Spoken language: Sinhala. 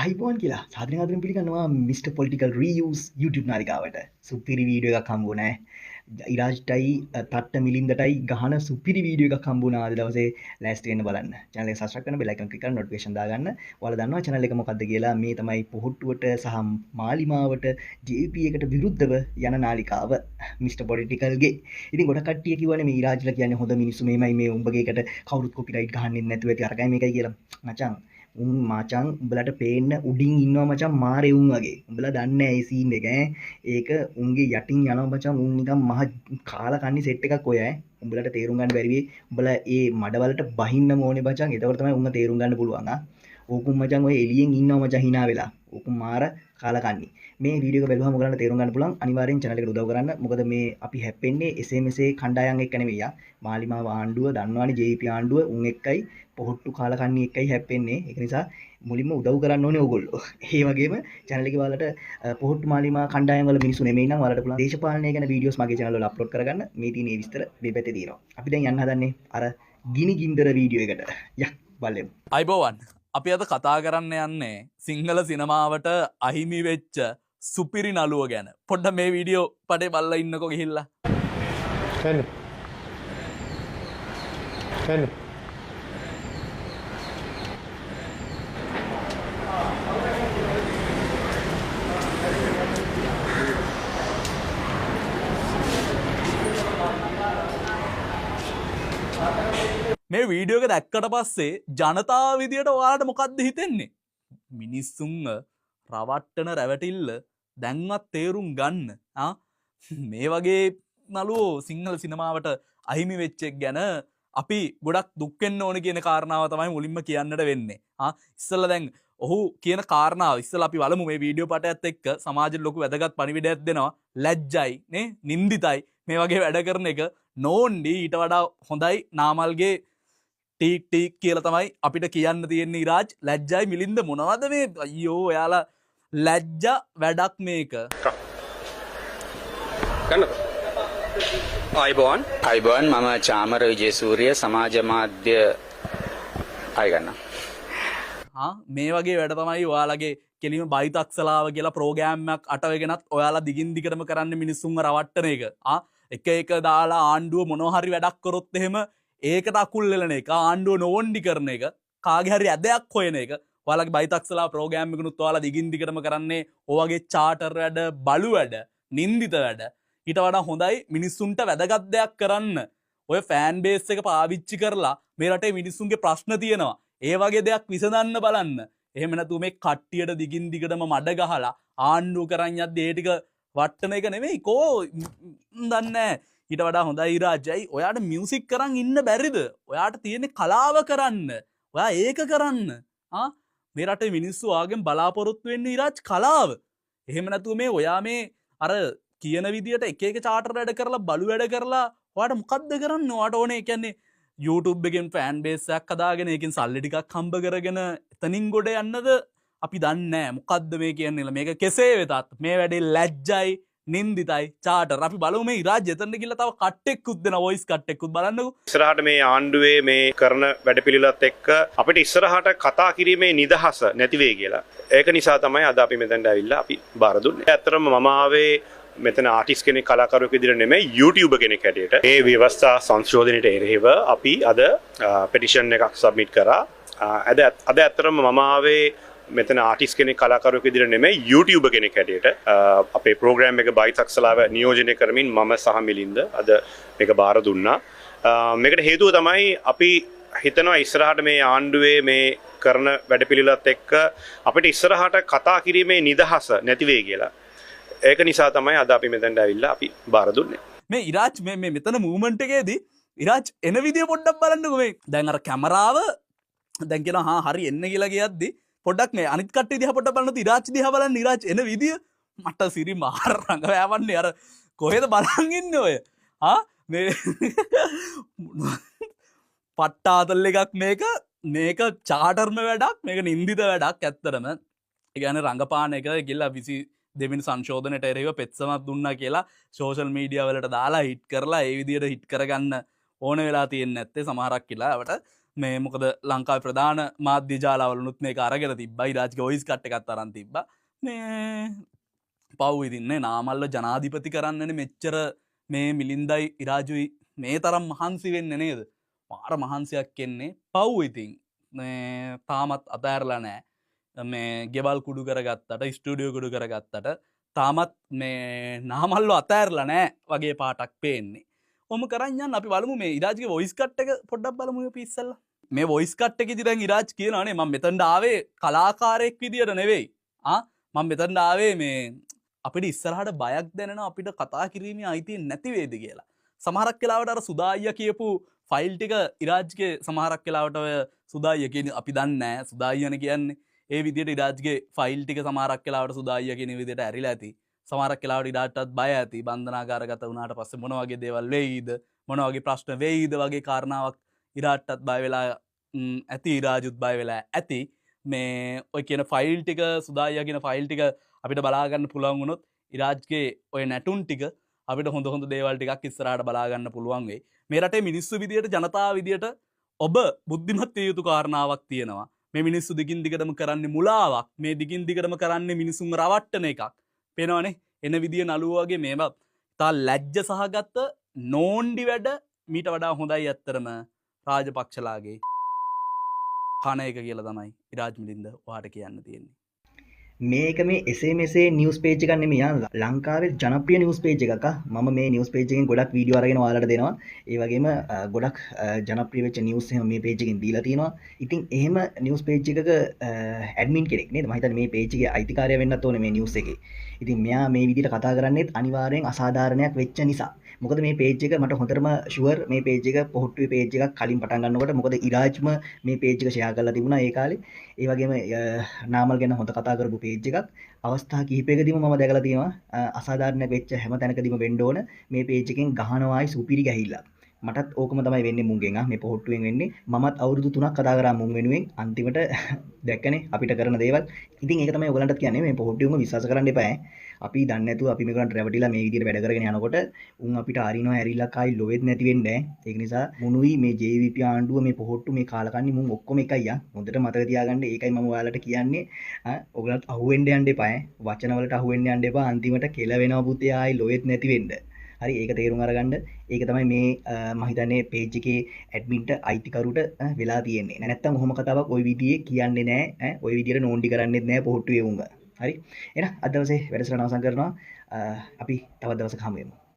අයිබෝන් කියලා සාධන අදරින් පිළිගන්නවා මිස්ටර් පොලිටිකල් රීයුස් YouTube නාලිකාවට සුපිරි වීඩියෝ එකක් හම්බුනේ ඉරාජ්ටයි තට්ට මිලින්දටයි ගහන සුපිරි වීඩියෝ එකක් හම්බුණා අද දවසේ ලෑස්ති වෙන්න බලන්න channel එක subscribe කරන්න bell icon click කරලා notification දාගන්න ඔයාලා දන්නවා channel එක මොකක්ද කියලා මේ තමයි පොහොට්ටුවට සහ මාලිමාවට JP එකට විරුද්ධව යන නාලිකාව මිස්ටර් පොලිටිකල්ගේ ඉතින් ගොඩක් කට්ටිය කිව්වනේ මේ ඉරාජ්ලා කියන්නේ හොඳ මිනිස්සු මේමයි මේ උඹගේ එකට කවුරුත් කොපිරයිට් ගහන්නේ නැතුව ඇති අරගයි මේකයි කියලා මචං උන් මචං උඹලට පේන්න උඩින් ඉන්නවා මචං මාරේ උන් වගේ උඹලා දන්නේ නැහැ ඒ සීන් එක ඒක උන්ගේ යටින් යනවා මචං උන් නිකන් මහ කාලා කන්නේ සෙට් එකක් ඔය උඹලට තේරුම් ගන්න බැරි වෙයි උඹලා ඒ මඩවලට බහින්න ඕනේ මචං එතකොට තමයි උන්ව තේරුම් ගන්න පුළුවන් ඕකුම් මචං ඔය එළියෙන් ඉන්නවා මචං hina වෙලා ඕකුම් මාර කාලා කන්නේ මේ වීඩියෝ එක බැලුවම ඔයගලන්ට තේරුම් ගන්න පුළුවන් අනිවාර්යෙන් channel එකට උදව් කරන්න මොකද මේ අපි හැප්පෙන්නේ එසේ මෙසේ කණ්ඩායම් එක්ක නෙවෙයි මාලිමාව ආණ්ඩුව දන්නවනේ JP ආණ්ඩුව උන් එක්කයි පොහොට්ටු කාලා කන්නේ එක්කයි හැප්පෙන්නේ ඒක නිසා මුලින්ම උදව් කරන්න ඕනේ ඕගොල්ලෝ ඒ වගේම channel එකේ ඔයාලට පොහොට්ටු මාලිමා කණ්ඩායම් වල මිනිස්සු නෙමෙයි නම් ඔයාලට පුළුවන් දේශපාලනය ගැන වීඩියෝස් මගේ channel වල අප්ලෝඩ් කරගන්න මේ තියෙන ඒ විස්තර මේ පැත්තේ තියෙනවා අපි දැන් යන්න හදන්නේ අර ගිනි ගින්දර වීඩියෝ එකට යක් බලමු අයිබෝවන් අපි අද කතා කරන්න යන්නේ සිංහල සිනමාවට අහිමි වෙච්ච සුපිරි නළුව ගැන පොඩ්ඩ මේ වීඩියෝ පටේ බලලා ඉන්නකෝ ගිහිල්ලා මේ වීඩියෝ එක දැක්කට පස්සේ ජනතාව විදියට ඔයාලට මොකක්ද හිතෙන්නේ මිනිස්සුන්ව රවට්ටන රැවටිල්ල දැන්වත් තේරුම් ගන්න මේ වගේ නළුවෝ සිංහල සිනමාවට අහිමි වෙච්ච එක ගැන අපි ගොඩක් දුක් වෙන්න ඕන කියන කාරණාව තමයි මුලින්ම කියන්නට වෙන්නේ ඉස්සෙල්ලා දැන් ඔහු කියන කාරණාව ඉස්සෙල්ලා අපි බලමු මේ වීඩියෝ පටයත් එක්ක සමාජෙට ලොකු වැදගත් පණිවිඩයක් දෙනවා ලැජ්ජයි නේ නින්දිතයි මේ වගේ වැඩ කරන එක නෝන්ඩි ඊට වඩා හොඳයි නාමල්ගේ ටීක් ටීක් කියලා තමයි අපිට කියන්න තියෙන්නේ ඉරාජ් ලැජ්ජයි මිලින්ද මොනවද මේ අයියෝ ඔයාලා ලැජ්ජ වැඩක් මේක අයිබෝන් මම චාමර විජේසූරිය සමාජ මාධ්‍ය අයගන්න මේ වගේ වැඩ තමයි ඔයාලගේ කෙලිම බයිතක්සලාව කියලා ප්‍රෝග්‍රෑම්යක් අටවගෙනත් ඔයාලා දිගින් දිගටම කරන්න මිනිස්සුන්ව රවට්ටන එක එක දාලා ආණ්ඩුව මොනොහරි වැඩක් කරොත් එහෙම ඒකට අකුල් වෙලන එක ආණ්ඩුව නොවොන්ඩි කරන එක කාගේ හරි ඇදයක් හොයන එක ඔයාලගේ බයිතක්සලා ප්‍රෝග්‍රෑම් එකනුත් ඔයාලා දිගින් දිගටම කරන්නේ ඔයගේ චාටර් වැඩ බලු වැඩ නින්දිත වැඩ ඊට වඩා හොඳයි මිනිස්සුන්ට වැදගත් දෙයක් කරන්න ඔය ෆෑන් බේස් එක පාවිච්චි කරලා මේ රටේ මිනිස්සුන්ගේ ප්‍රශ්න තියෙනවා ඒ වගේ දෙයක් විසඳන්න බලන්න එහෙම නැතු මේ කට්ටියට දිගින් දිගටම මඩ ගහලා ආණ්ඩුව කරන් යද්දී ඒ ටික වට්ටන එක නෙමෙයි කෝ දන්නේ ඊට වඩා හොඳයි ඉරාජයි ඔයාට මියුසික් කරන් ඉන්න බැරිද ඔයාට තියෙන්නේ කලාව කරන්න ඔයා ඒක කරන්න මේ රටේ මිනිස්සු ආගෙන් බලාපොරොත්තු වෙන්නේ ඉරාජ් කලාව එහෙම නැතුව මේ ඔයා මේ අර කියන විදියට එක එක චාටර් වැඩ කරලා බලු වැඩ කරලා ඔයාට මොකද්ද කරන්න ඔයාට ඕනේ කියන්නේ YouTube එකෙන් ෆෑන් බේස් එකක් හදාගෙන ඒකෙන් සල්ලි ටිකක් හම්බ කරගෙන එතනින් ගොඩ යන්නද අපි දන්නේ නැහැ මොකද්ද මේ කියන්නේ මේක කෙසේ වෙතත් මේ වැඩේ ලැජ්ජයි නින්දිතයි චාටර් අපි බලමු මේ ඉරාජ් එතනට ගිහලා තව කට්ටෙක්කුත් දෙන වොයිස් කට්ටෙක්කුත් බලන්නකෝ ඉස්සරහට මේ ආණ්ඩුවේ මේ කරන වැඩපිළිවෙලත් එක්ක අපිට ඉස්සරහට කතා කිරීමේ නිදහස නැති වෙයි කියලා. ඒක නිසා තමයි අද අපි මෙතනට ඇවිල්ලා අපි බාර දුන්නේ. ඇත්තටම මම ආවේ මෙතන ආටිස්ට් කෙනෙක් කලාකරුවෙක් විදිහට නෙමෙයි YouTuber කෙනෙක් හැටියට. මේ ව්‍යවස්ථා සංශෝධනයට එරෙහිව අපි අද පෙටිෂන් එකක් සබ්මිට් කරා. අද ඇත්තටම මම ආවේ මෙතන ආටිස්ට් කෙනෙක් කලාකරුවෙක් විදිහට නෙමෙයි YouTuber කෙනෙක් හැටියට අපේ ප්‍රෝග්‍රෑම් එක බයිතක්සලාව නියෝජනය කරමින් මම සහ මිලින්ද අද මේක බාර දුන්නා. මේකට හේතුව තමයි අපි හිතනවා ඉස්සරහට මේ ආණ්ඩුවේ මේ කරන වැඩපිළිවෙලත් එක්ක අපිට ඉස්සරහට කතා කිරීමේ නිදහස නැති වෙයි කියලා. ඒක නිසා තමයි අද අපි මෙතනට ඇවිල්ලා අපි බාර දුන්නේ. මේ ඉරාජ් මේ මෙතන මූවමන්ට් එකේදී ඉරාජ් එන විදිය පොඩ්ඩක් බලන්නකෝ මේ දැන් අර කැමරාව දැන් කියනවා හරි එන්න කියලා කියද්දි පොඩ්ඩක් මේ අනිත් කට්ටිය දිහා පොඩ්ඩක් බලන්නත් ඉරාජ් දිහා බලන්න ඉරාජ් එන විදිය මට සිරි මාර රඟවෑවන්නේ අර කොහෙද බලන් ඉන්නේ ඔය මේ පට්ටාතල් එකක් මේක චාටර්ම වැඩක් මේක නින්දිත වැඩක් ඇත්තටම ඒ කියන්නේ රංගපාන එක ගිහලා 22 වෙනි සංශෝධනයට එරෙහිව පෙත්සමක් දුන්නා කියලා සෝෂල් මීඩියා වලට දාලා හිට් කරලා ඒ විදියට හිට් කරගන්න ඕන වෙලා තියෙන්නේ නැත්තේ සමහරක් කියලාවට මේ මොකද ලංකාවේ ප්‍රධාන මාධ්‍ය ජාලවලුත් මේක අරගෙන තිබ්බා. ඉරාජ්ගේ වොයිස් කට් එකත් අරන් තිබ්බා. මේ පව් ඉතින්නේ නාමල්ල ජනාධිපති කරන්නනේ මෙච්චර මේ මිලින්දයි ඉරාජුයි මේ තරම් මහන්සි වෙන්නේ නේද? මාර මහන්සියක් එන්නේ. පව් ඉතින් තාමත් අතෑරලා නැහැ. මේ ගෙවල් කුඩු කරගත්තට ස්ටුඩියෝ කුඩු කරගත්තට තාමත් මේ නාමල්ලෝ අතෑරලා නැහැ වගේ පාටක් පේන්නේ. ඔහොම කරන් යන්න අපි බලමු මේ ඉරාජ්ගේ වොයිස් කට් එක පොඩ්ඩක් බලමු අපි ඉස්සෙල්ලා. මේ වොයිස් කට් එකේදී දැන් ඉරාජ් කියනවානේ මම මෙතනට ආවේ කලාකාරයෙක් විදියට නෙවෙයි. මම මෙතනට ආවේ මේ අපිට ඉස්සරහට බයක් දැනෙනවා අපිට කතා කිරීමේ අයිතිය නැති වේද කියලා. සමහරක් වෙලාවට අර සුදායියා කියපු ෆයිල් ටික ඉරාජ්ගේ සමහරක් වෙලාවට ඔය සුදායියා කියන්නේ අපි දන්නේ නැහැ සුදායියානේ කියන්නේ. ඒ විදිහට ඉරාජ්ගේ ෆයිල් ටික සමහරක් වෙලාවට සුදායියා කියන විදිහට ඇරිලා ඇති. සමහරක් වෙලාවට ඉරාජ්ටත් බය ඇති. බන්ධනාගාරගත වුණාට පස්සේ මොන වගේ දේවල් වෙයිද? මොන වගේ ප්‍රශ්න වෙයිද වගේ කාරණාවක් ඉරාජ්ටත් බය වෙලා ඇති. ඉරාජුත් බය වෙලා ඇති. මේ ඔය කියන ෆයිල් ටික සුදායියා කියන ෆයිල් ටික අපිට බලා ගන්න පුළුවන් වුණොත් ඉරාජ්ගේ ඔය නැටුම් ටික අපිට හොඳ හොඳ දේවල් ටිකක් ඉස්සරහට බලා ගන්න පුළුවන් වෙයි. මේ රටේ මිනිස්සු විදියට ජනතාව විදියට ඔබ බුද්ධිමත් විය යුතු කාරණාවක් තියෙනවා. මේ මිනිස්සු දිගින් දිගටම කරන්නේ මුලාවක්. මේ දිගින් දිගටම කරන්නේ මිනිසුන් රවට්ටන එකක්. පේනවනේ එන විදිය නළුවෝ වගේ මේවා තා ලැජ්ජ සහගත නෝන්ඩි වැඩ මීට වඩා හොඳයි ඇත්තරම රාජපක්ෂලාගේ කන එක කියලා තමයි ඉරාජ් මිලින්ද ඔයාට කියන්න තියෙන්නේ. මේක මේ එසේ මෙසේ නිවුස් පේජ් එකක් නෙමෙයි ලංකාවේ ජනප්‍රිය නිවුස් පේජ් එකක්. මම මේ නිවුස් පේජ් එකෙන් ගොඩක් වීඩියෝ අරගෙන ඔයාලට දෙනවා. ඒ වගේම ගොඩක් ජනප්‍රිය වෙච්ච නිවුස් එහෙම මේ පේජ් එකෙන් දීලා තියෙනවා. ඉතින් එහෙම නිවුස් පේජ් එකක ඇඩ්මින් කෙනෙක් නේද? මම හිතන්නේ මේ පේජ් එකේ අයිතිකාරය වෙන්නත් ඕනේ මේ නිවුස් එකේ. ඉතින් මෙයා මේ විදිහට කතා කරන්නේත් අනිවාර්යෙන් අසාධාරණයක් වෙච්ච නිසා. මොකද මේ පේජ් එක මට හොඳටම ෂුවර් මේ පේජ් එක පොහොට්ටුවේ පේජ් එකක් කලින් පටන් ගන්නකොට මොකද ඉරාජ්ම මේ පේජ් එක ෂෙයා කරලා තිබුණා ඒ කාලේ. ඒ වගේම නාමල් ගැන හොඳ කතා කරපු පේජ් එකක්. අවස්ථා කිහිපයකදීම මම දැකලා තියෙනවා අසාධාරණ වෙච්ච හැම තැනකදීම වෙන්න ඕන මේ පේජ් එකෙන් ගහනවායි සුපිරි ගැහිලා. මටත් ඕකම තමයි වෙන්නේ මුංගෙන් මේ පොහොට්ටුවෙන් වෙන්නේ. මමත් අවුරුදු 3ක් කතා කරා මුං වෙනුවෙන් අන්තිමට දැක්කනේ අපිට කරන දේවල්. ඉතින් ඒක තමයි ඔයගලන්ටත් කියන්නේ මේ පොහොට්ටුවෙන්ම විශ්වාස කරන්න එපා. අපි දන්නේ නැතුව අපි මේකට රැවටිලා මේ විදිහට වැඩ කරගෙන යනකොට උන් අපිට අරිනවා ඇරිලා කයි ලොවෙත් නැති වෙන්නේ නැහැ. ඒක නිසා මුනුයි මේ JVP ආණ්ඩුව මේ පොහොට්ටු මේ කාලකන්ණි මුන් ඔක්කොම එකයි හොඳට මතක තියාගන්න. ඒකයි මම ඔයාලට කියන්නේ. ඔයගලන්ට අහුවෙන්න යන්න එපා. වචන වලට අහුවෙන්න යන්න එපා. අන්තිමට කෙල වෙනවා පුතේ ආයි ලොවෙත් නැති වෙන්න. හරි ඒක තේරුම් අරගන්න. ඒක තමයි මේ මම හිතන්නේ පේජ් එකේ ඇඩ්මින්ට අයිතිකරුට වෙලා තියෙන්නේ. නැත්තම් ඔහොම කතාවක් ওই විදිහේ කියන්නේ නැහැ. ওই විදිහට නෝන්ඩි කරන්නේත් නැහැ පොහොට්ටුවේ උංග. හරි එහෙනම් අද දවසේ වැඩසටහන අවසන් කරනවා. අපි තවත් දවසක හමු වෙමු.